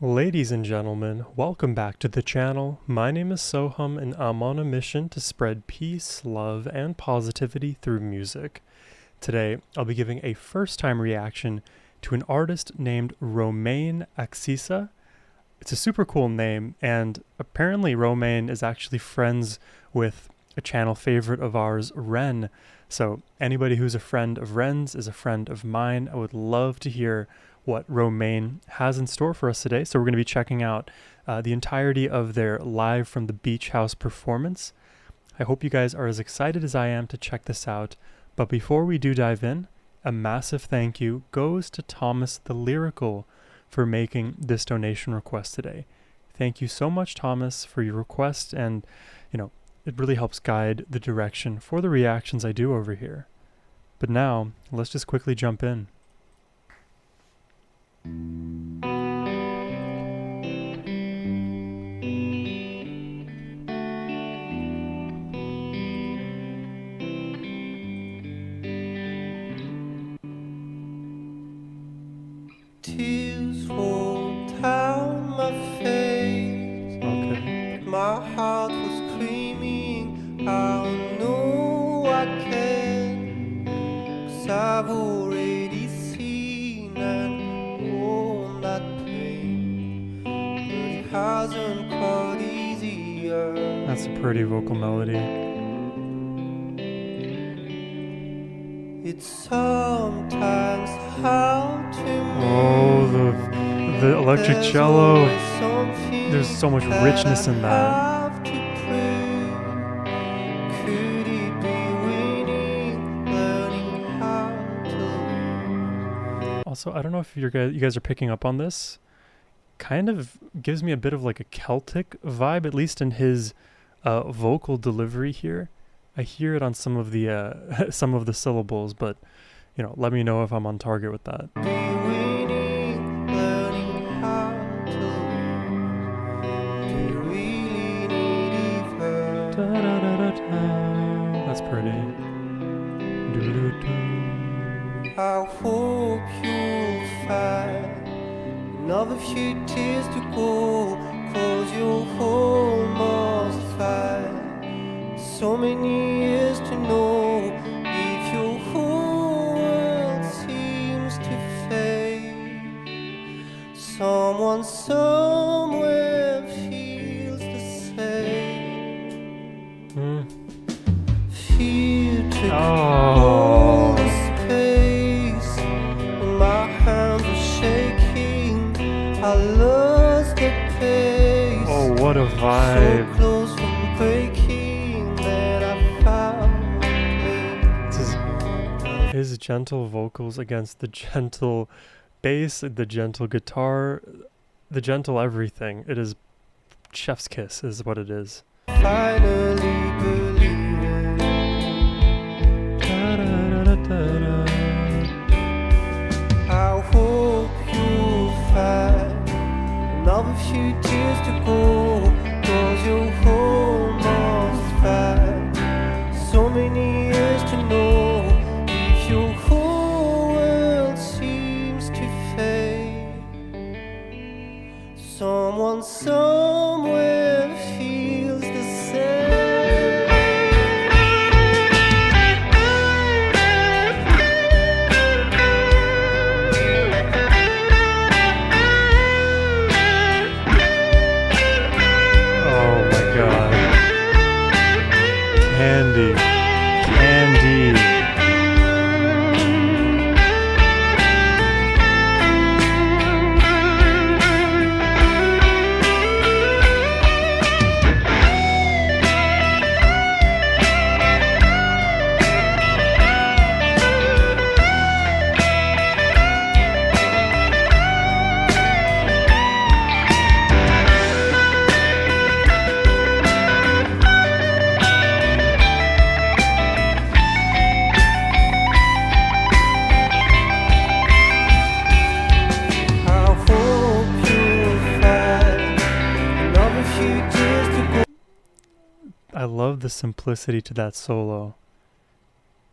Ladies and gentlemen, welcome back to the channel. My name is Sohum and I'm on a mission to spread peace, love, and positivity through music. Today, I'll be giving a first-time reaction to an artist named Romain Axisa. It's a super cool name, and apparently Romain is actually friends with a channel favorite of ours, Ren. So anybody who's a friend of Ren's is a friend of mine. I would love to hear what Romain has in store for us today. So we're going to be checking out the entirety of their Live from the Beach House performance. I hope you guys are as excited as I am to check this out. But before we do dive in, a massive thank you goes to Thomas the Lyrical for making this donation request today. Thank you so much, Thomas, for your request, and it really helps guide the direction for the reactions I do over here. But now, let's just quickly jump in. Tears fall down my face. Okay. My heart was screaming, I know I can, 'cause I've already seen and worn that pain. But it hasn't got easier. That's a pretty vocal melody. It's sometimes hard to Oh, the electric There's cello. always something There's so much richness in I that. have to prove. Could it be winning, learning how to lose? Also, I don't know if you guys are picking up on this. Kind of gives me a bit of like a Celtic vibe, at least in his vocal delivery here. I hear it on some of the some of the syllables, but let me know if I'm on target with that. Be winning, learning how to lose. Do you really need her? Da, da, da, da, da. That's pretty. Do, do, do. I hope you'll find another few tears to go, 'cause you're almost fine. So many years to know if your whole world seems to fade. Someone somewhere feels the same. Fear took all the space, and my hands were shaking. I lost the pace. Oh, what a vibe. So close from breaking that I found place. His gentle vocals against the gentle bass, the gentle guitar, the gentle everything. It is chef's kiss is what it is. Finally believe it. Da, da, da, da, da. I hope you'll find another few tears to go, 'cause you're almost fine. So many years to know if your whole world seems to fade. Someone somewhere feels the same. Oh my god. Candy. Candy. I hope you'll find another few tears to go. I love the simplicity to that solo.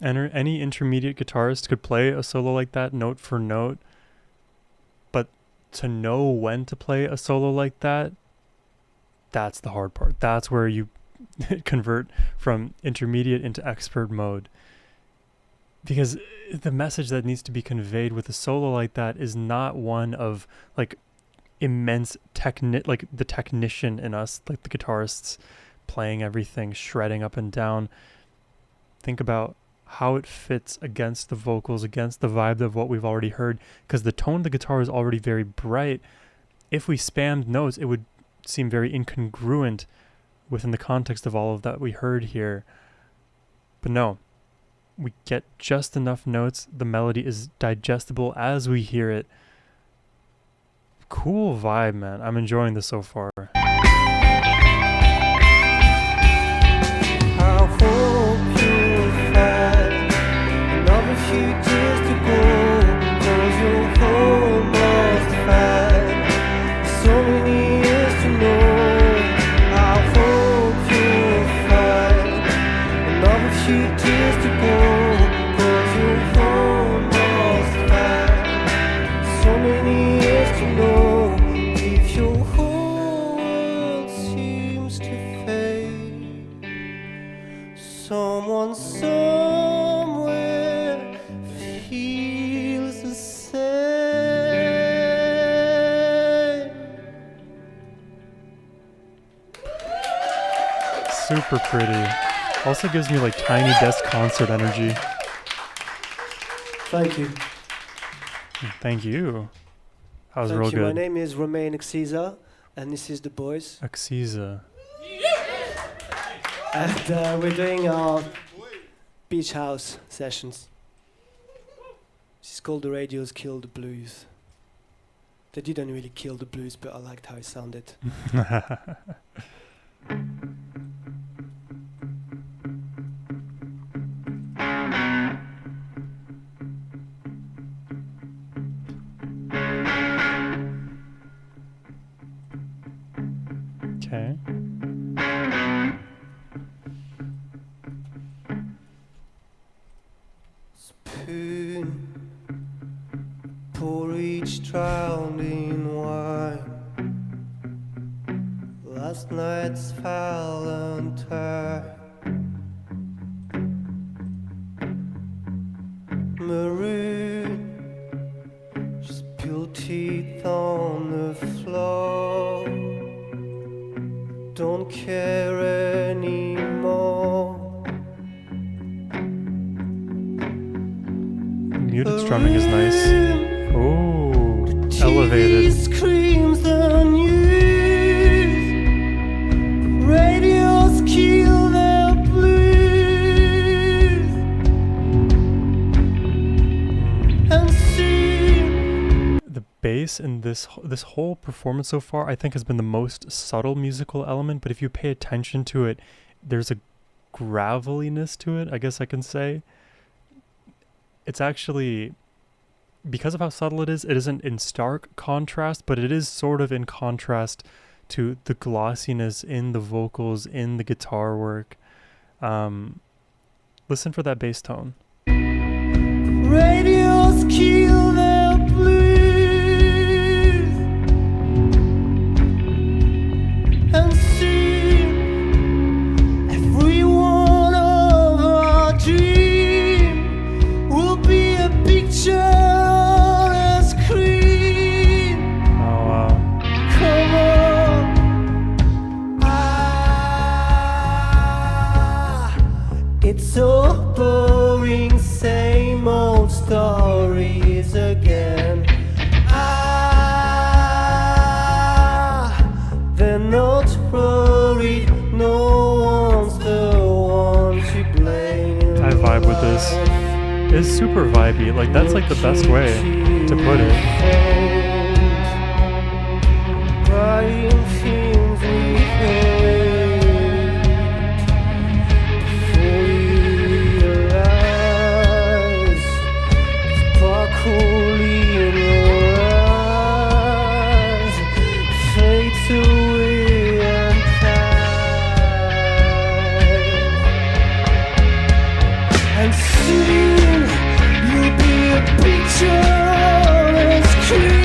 And any intermediate guitarist could play a solo like that note for note, but to know when to play a solo like that, that's the hard part. That's where you convert from intermediate into expert mode. Because the message that needs to be conveyed with a solo like that is not one of like immense like the technician in us, like the guitarists playing everything, shredding up and down. Think about how it fits against the vocals, against the vibe of what we've already heard, because the tone of the guitar is already very bright. If we spammed notes, it would seem very incongruent within the context of all of that we heard here. But no, we get just enough notes. The melody is digestible as we hear it. Cool vibe, man. I'm enjoying this so far. Someone somewhere feels the same. Super pretty. Also gives me like Tiny Desk concert energy. Thank you. Thank you. That was Thank real you. good. My name is Romain Axisa, and this is The Boys. Axisa. And we're doing our beach house sessions. This is called The Radios Kill the Blues. They didn't really kill the blues, but I liked how it sounded. Okay. Spoon, pour each drowned in wine. Last night's Valentine. Maroon, just spilled teeth on the floor. Don't care anymore. Muted strumming is nice. Oh, elevated. Screams the news. Radios kill their blues. And see. The bass in this whole performance so far, I think, has been the most subtle musical element. But if you pay attention to it, there's a graveliness to it, I guess I can say. It's actually, because of how subtle it isn't in stark contrast, but it is sort of in contrast to the glossiness in the vocals, in the guitar work. Listen for that bass tone. Radios kill their blues. And see every one of our dreams will be a picture on a screen. Oh, wow. Come on. It's so boring, same old stories again. They're not worried, no one's the one to blame. I vibe with this. It's super vibey. Like, that's like the best way to put it. Buying things we hate before we realize sparkle in your eyes fades away and dies. And soon you'll be a picture on a screen.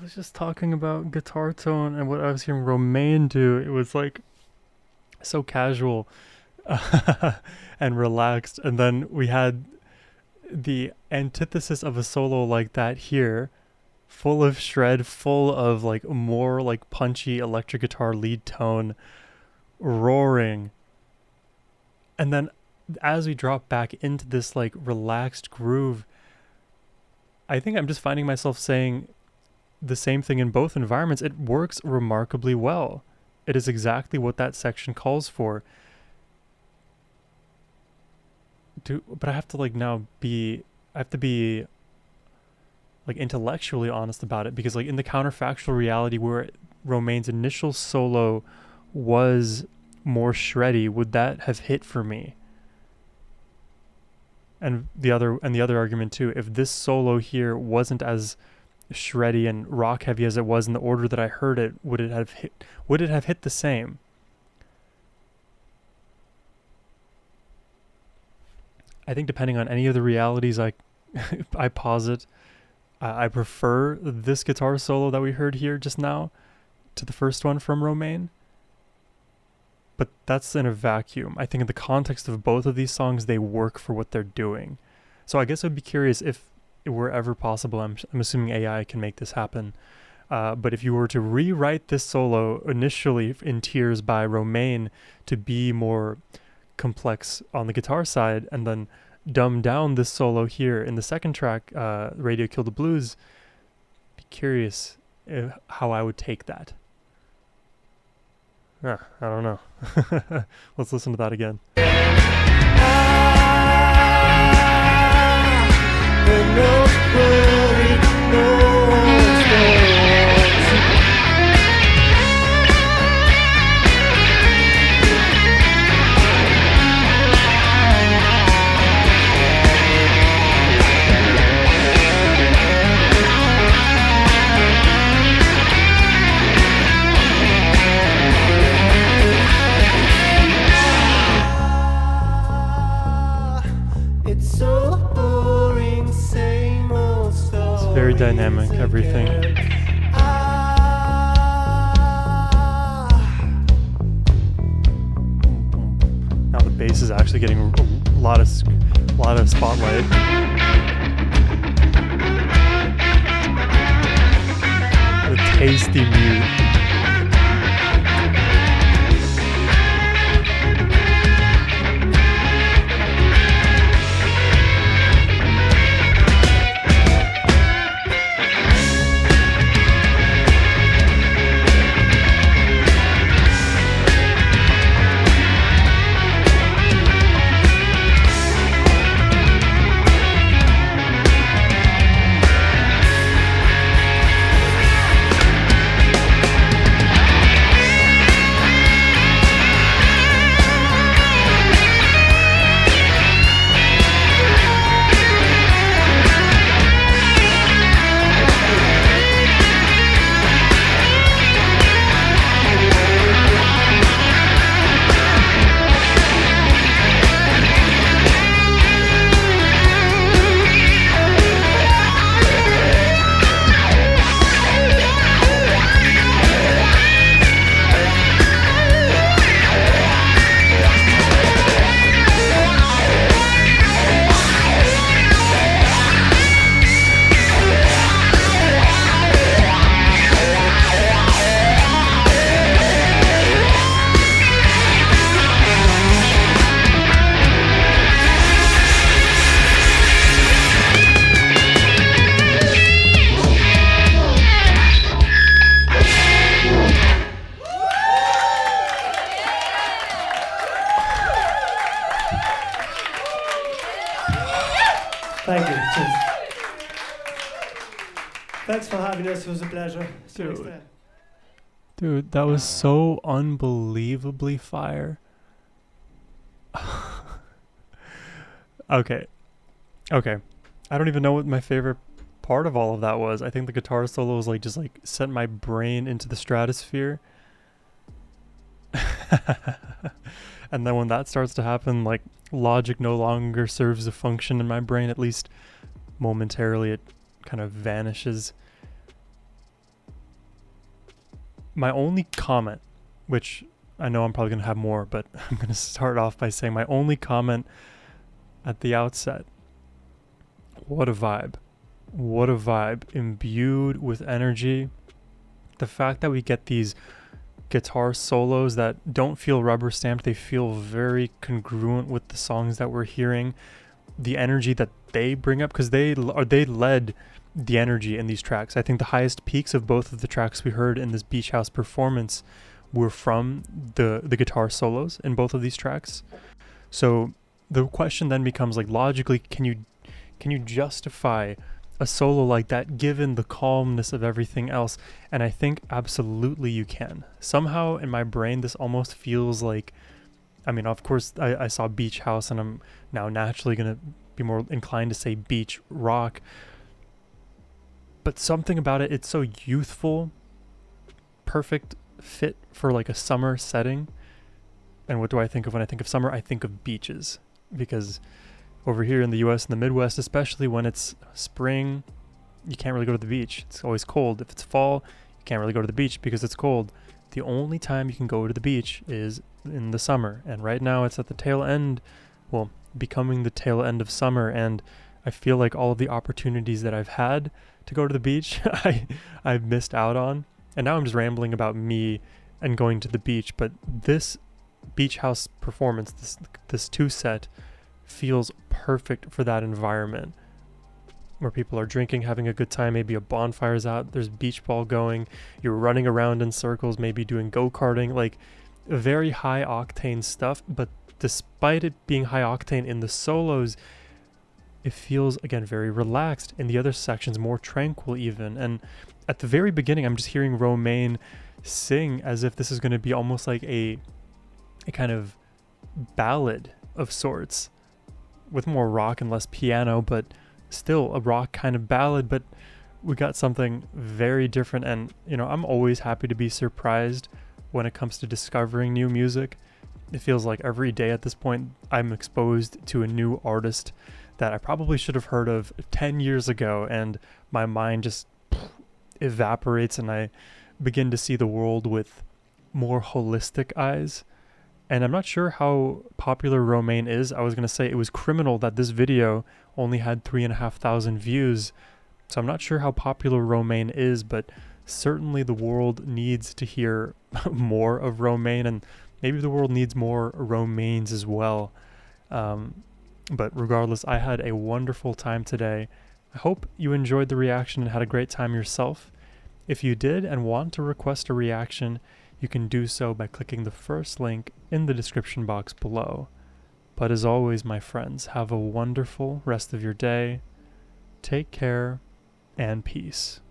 was just talking about guitar tone and what I was hearing Romain do. It was like so casual and relaxed. And then we had the antithesis of a solo like that here, full of shred, full of like more like punchy electric guitar lead tone, roaring. And then as we drop back into this like relaxed groove, I think I'm just finding myself saying the same thing in both environments. It works remarkably well. It is exactly what that section calls for. But I have to like now be, I have to be like intellectually honest about it, because like in the counterfactual reality where Romain's initial solo was more shreddy, would that have hit for me? And the other argument too, if this solo here wasn't as shreddy and rock heavy as it was in the order that I heard it, would it have hit the same? I think depending on any of the realities I posit, I prefer this guitar solo that we heard here just now to the first one from Romain. But that's in a vacuum. I think in the context of both of these songs, they work for what they're doing. So I guess I'd be curious if it were ever possible. I'm assuming AI can make this happen. But if you were to rewrite this solo initially in Tears by Romain to be more complex on the guitar side, and then dumb down this solo here in the second track, Radio Killed the Blues, be curious how I would take that. I don't know. Let's listen to that again. Very dynamic, everything. Now the bass is actually getting a lot of spotlight. The tasty mute. Thank you. Cheers. Thanks for having us. It was a pleasure. See you next time. Dude, that was so unbelievably fire. Okay. I don't even know what my favorite part of all of that was. I think the guitar solo was like just like sent my brain into the stratosphere. And then when that starts to happen, like logic no longer serves a function in my brain, at least momentarily. It kind of vanishes. my only comment, which I know I'm probably going to have more, but I'm going to start off by saying my only comment at the outset. What a vibe. What a vibe. Imbued with energy. The fact that we get these guitar solos that don't feel rubber stamped, they feel very congruent with the songs that we're hearing. The energy that they bring up, because they led the energy in these tracks. I think the highest peaks of both of the tracks we heard in this Beach House performance were from the guitar solos in both of these tracks. So the question then becomes, like, logically, can you justify a solo like that given the calmness of everything else? And I think absolutely you can. Somehow in my brain this almost feels like, I mean, of course I saw Beach House and I'm now naturally going to be more inclined to say beach rock, but something about it, it's so youthful, perfect fit for like a summer setting. And what do I think of when I think of summer? I think of beaches, because over here in the US, in the Midwest, especially when it's spring, you can't really go to the beach. It's always cold. If it's fall, you can't really go to the beach because it's cold. The only time you can go to the beach is in the summer. And right now it's at the tail end, well, becoming the tail end of summer. And I feel like all of the opportunities that I've had to go to the beach, I've missed out on. And now I'm just rambling about me and going to the beach. But this Beach House performance, this two set, feels perfect for that environment where people are drinking, having a good time, maybe a bonfire's out, there's beach ball going, you're running around in circles, maybe doing go-karting, like very high octane stuff. But despite it being high octane in the solos, it feels, again, very relaxed. In the other sections, more tranquil even. And at the very beginning, I'm just hearing Romain sing as if this is going to be almost like a kind of ballad of sorts, with more rock and less piano, but still a rock kind of ballad. But we got something very different. And, you know, I'm always happy to be surprised when it comes to discovering new music. It feels like every day at this point, I'm exposed to a new artist that I probably should have heard of 10 years ago, and my mind just evaporates and I begin to see the world with more holistic eyes. And I'm not sure how popular Romain is. I was going to say it was criminal that this video only had 3,500 views. So I'm not sure how popular Romain is, but certainly the world needs to hear more of Romain, and maybe the world needs more Romains as well. But regardless, I had a wonderful time today. I hope you enjoyed the reaction and had a great time yourself. If you did and want to request a reaction, you can do so by clicking the first link in the description box below. But as always, my friends, have a wonderful rest of your day. Take care and peace.